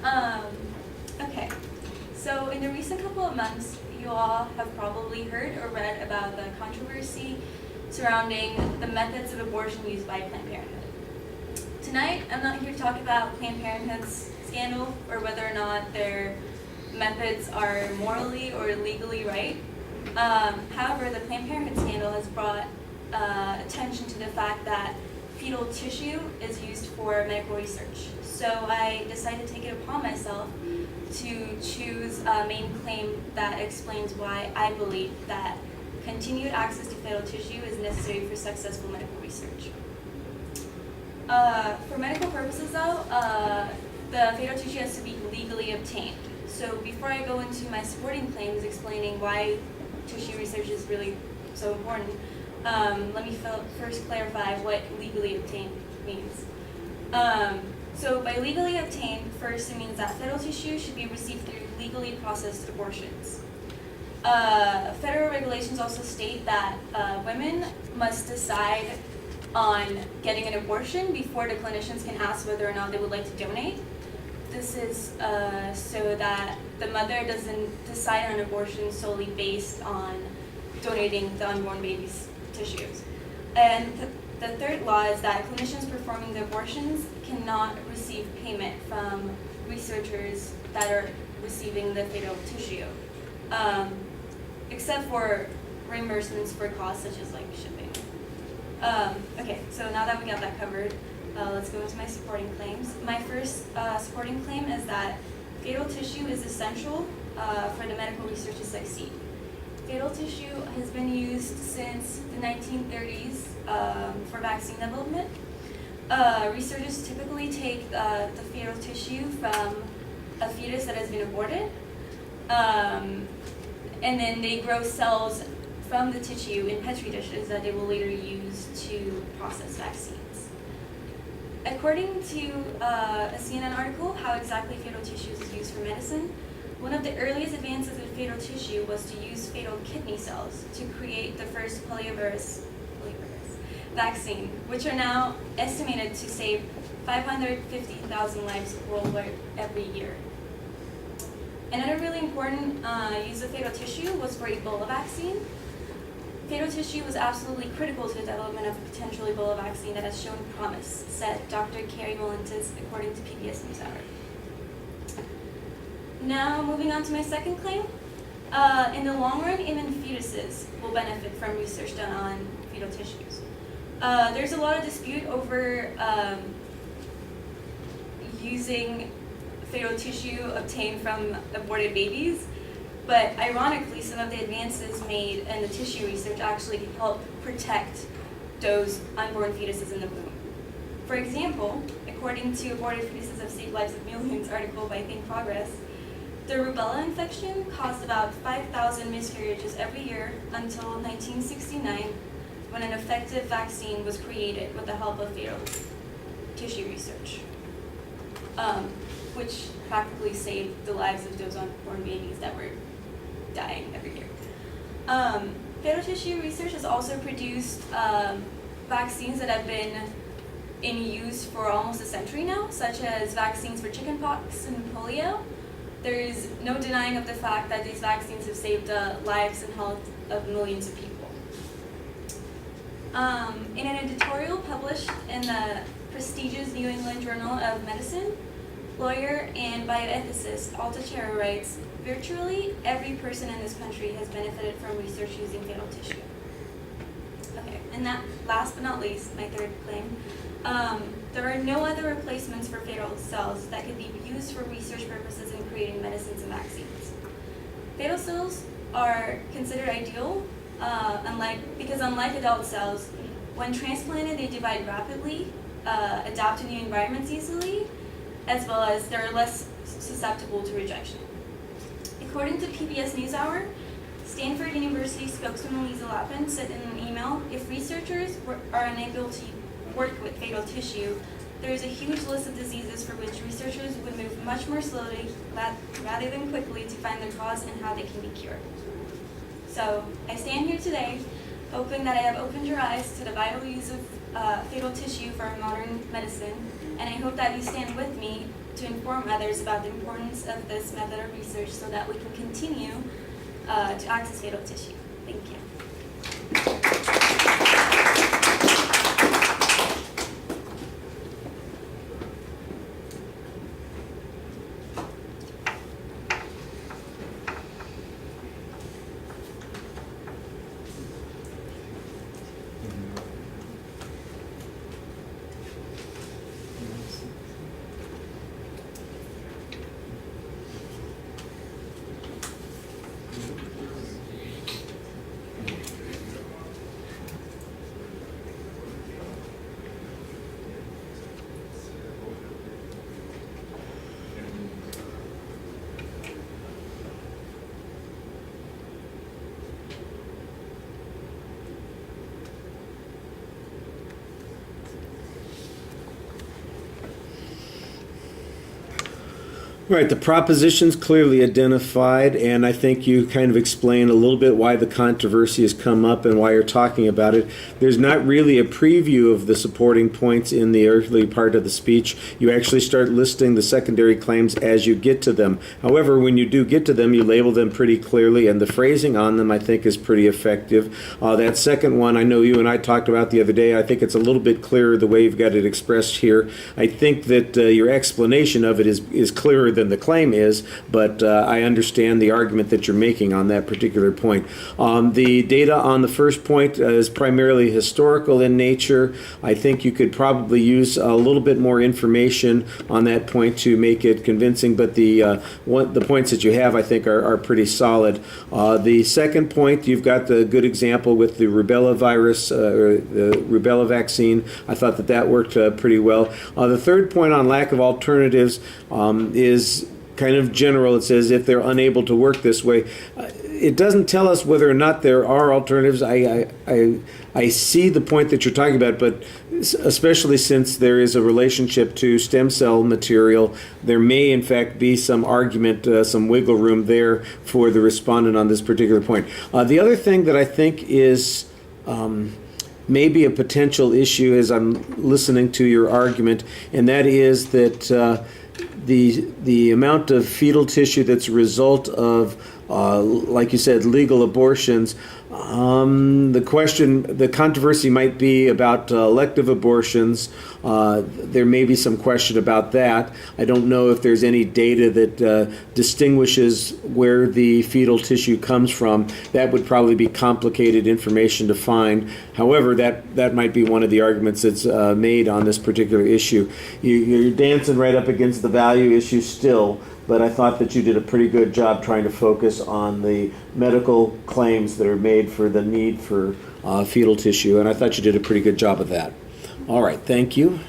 Um, okay, so in the recent couple of months, you all have probably heard or read about the controversy surrounding the methods of abortion used by Planned Parenthood. Tonight, I'm not here to talk about Planned Parenthood's scandal or whether or not their methods are morally or legally right. However, the Planned Parenthood scandal has brought attention to the fact that fetal tissue is used for medical research. So I decided to take it upon myself to choose a main claim that explains why I believe that continued access to fetal tissue is necessary for successful medical research. For medical purposes though, the fetal tissue has to be legally obtained. So before I go into my supporting claims explaining why tissue research is really so important, let me first clarify what legally obtained means. So by legally obtained, first it means that fetal tissue should be received through legally processed abortions. Federal regulations also state that women must decide on getting an abortion before the clinicians can ask whether or not they would like to donate. This is so that the mother doesn't decide on abortion solely based on donating the unborn baby's tissues. And the third law is that clinicians performing the abortions cannot receive payment from researchers that are receiving the fetal tissue, except for reimbursements for costs such as like shipping. Okay, so now that we got that covered, let's go into my supporting claims. My first supporting claim is that fetal tissue is essential for the medical research to succeed. Fetal tissue has been used since the 1930s for vaccine development. Researchers typically take the fetal tissue from a fetus that has been aborted, and then they grow cells from the tissue in petri dishes that they will later use to process vaccines. According to a CNN article, How Exactly Fetal Tissue is Used for Medicine, one of the earliest advances in fetal tissue was to use fetal kidney cells to create the first poliovirus vaccine, which are now estimated to save 550,000 lives worldwide every year. Another really important use of fetal tissue was for Ebola vaccine. Fetal tissue was absolutely critical to the development of a potential Ebola vaccine that has shown promise, said Dr. Carrie Molentis, according to PBS NewsHour. Now, moving on to my second claim. In the long run, even fetuses will benefit from research done on fetal tissues. There's a lot of dispute over using fetal tissue obtained from aborted babies, but ironically, some of the advances made in the tissue research actually help protect those unborn fetuses in the womb. For example, according to Aborted Fetuses Have Saved Lives of Millions article by Think Progress, the rubella infection caused about 5,000 miscarriages every year until 1969, when an effective vaccine was created with the help of fetal tissue research, which practically saved the lives of those unborn babies that were dying every year. Fetal tissue research has also produced vaccines that have been in use for almost a century now, such as vaccines for chickenpox and polio. There is no denying of the fact that these vaccines have saved the lives and health of millions of people. In an editorial published in the prestigious New England Journal of Medicine, lawyer and bioethicist Alta Chero writes, virtually every person in this country has benefited from research using fetal tissue. Okay, and that, last but not least, my third claim, there are no other replacements for fetal cells that could be used for research purposes in creating medicines and vaccines. Fetal cells are considered ideal because unlike adult cells, when transplanted, they divide rapidly, adapt to new environments easily, as well as they're less susceptible to rejection. According to PBS NewsHour, Stanford University spokeswoman Lisa Lappin said in an email, if researchers are unable to work with fetal tissue, there is a huge list of diseases for which researchers would move much more slowly rather than quickly to find the cause and how they can be cured. So I stand here today hoping that I have opened your eyes to the vital use of fetal tissue for modern medicine, and I hope that you stand with me to inform others about the importance of this method of research so that we can continue to access fetal tissue. Thank you. Right, the proposition's clearly identified, and I think you kind of explained a little bit why the controversy has come up and why you're talking about it. There's not really a preview of the supporting points in the early part of the speech. You actually start listing the secondary claims as you get to them. However, when you do get to them, you label them pretty clearly, and the phrasing on them, I think, is pretty effective. That second one, I know you and I talked about the other day. I think it's a little bit clearer the way you've got it expressed here. I think that your explanation of it is clearer than the claim is, but I understand the argument that you're making on that particular point. The data on the first point is primarily historical in nature. I think you could probably use a little bit more information on that point to make it convincing, but the points that you have, I think, are pretty solid. The second point, you've got the good example with the rubella virus, or the rubella vaccine. I thought that worked pretty well. The third point on lack of alternatives is kind of general. It says if they're unable to work this way. It doesn't tell us whether or not there are alternatives. I see the point that you're talking about, but especially since there is a relationship to stem cell material, there may in fact be some argument, some wiggle room there for the respondent on this particular point. The other thing that I think is maybe a potential issue as I'm listening to your argument, and that is that the amount of fetal tissue that's a result of, like you said, legal abortions. The controversy might be about elective abortions. There may be some question about that. I don't know if there's any data that distinguishes where the fetal tissue comes from. That would probably be complicated information to find. However, that might be one of the arguments that's made on this particular issue. You're dancing right up against the value issue still, but I thought that you did a pretty good job trying to focus on the medical claims that are made for the need for fetal tissue, and I thought you did a pretty good job of that. All right, thank you.